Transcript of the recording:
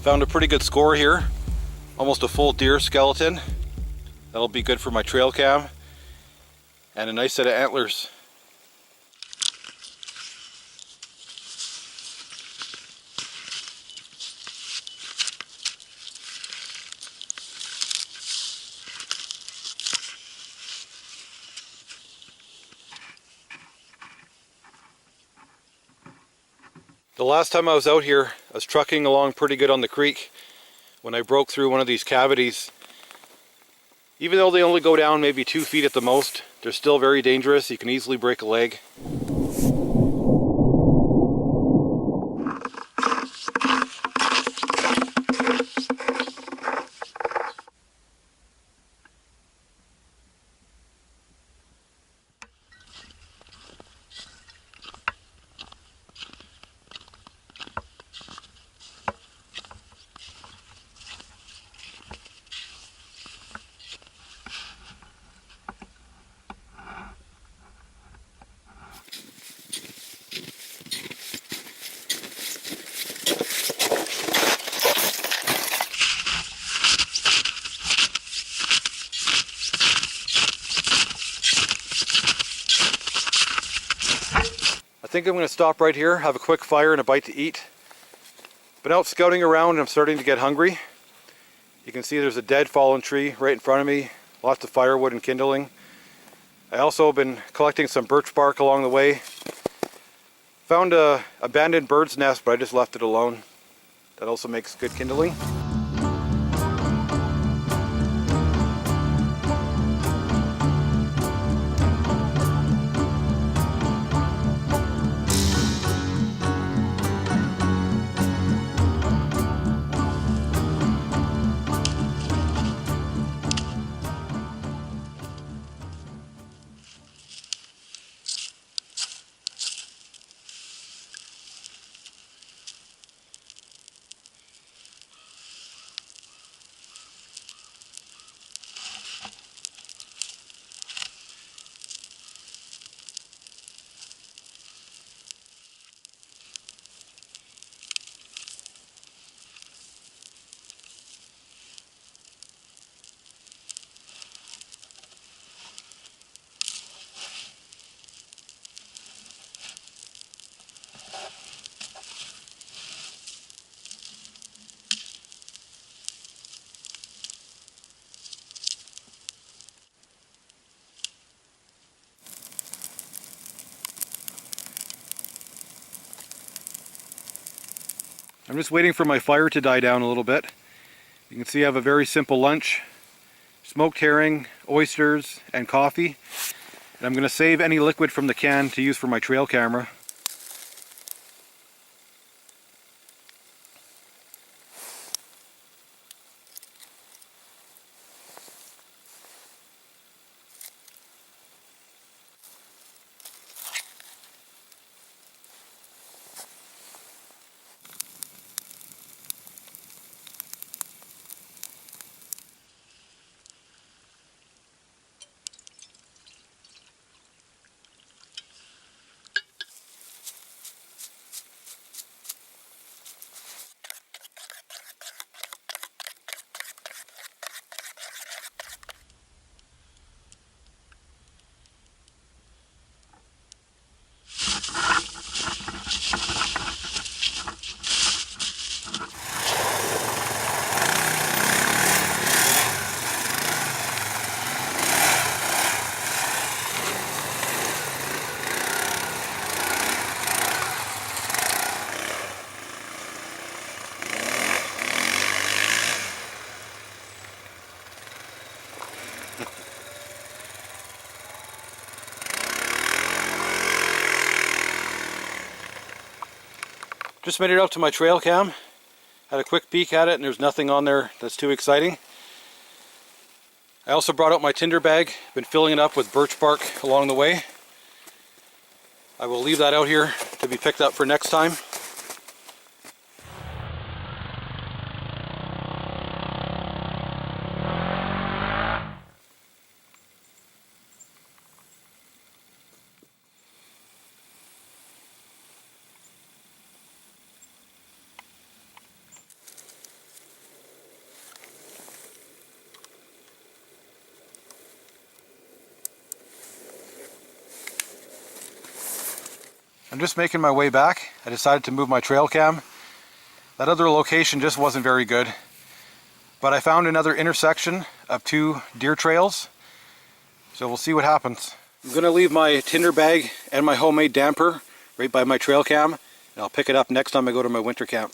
Found a pretty good score here, almost a full deer skeleton. That'll be good for my trail cam, and a nice set of antlers. The last time I was out here, I was trucking along pretty good on the creek when I broke through one of these cavities. Even though they only go down maybe 2 feet at the most, they're still very dangerous. You can easily break a leg. I think I'm going to stop right here, have a quick fire and a bite to eat. Been out scouting around and I'm starting to get hungry. You can see there's a dead fallen tree right in front of me, lots of firewood and kindling. I also have been collecting some birch bark along the way. Found a abandoned bird's nest, but I just left it alone. That also makes good kindling. I'm just waiting for my fire to die down a little bit. You can see I have a very simple lunch. Smoked herring, oysters, and coffee. And I'm going to save any liquid from the can to use for my trail camera. Just made it out to my trail cam. Had a quick peek at it and there's nothing on there that's too exciting. I also brought out my tinder bag, been filling it up with birch bark along the way. I will leave that out here to be picked up for next time. I'm just making my way back. I decided to move my trail cam. That other location just wasn't very good. But I found another intersection of 2 deer trails. So we'll see what happens. I'm going to leave my tinder bag and my homemade damper right by my trail cam. And I'll pick it up next time I go to my winter camp.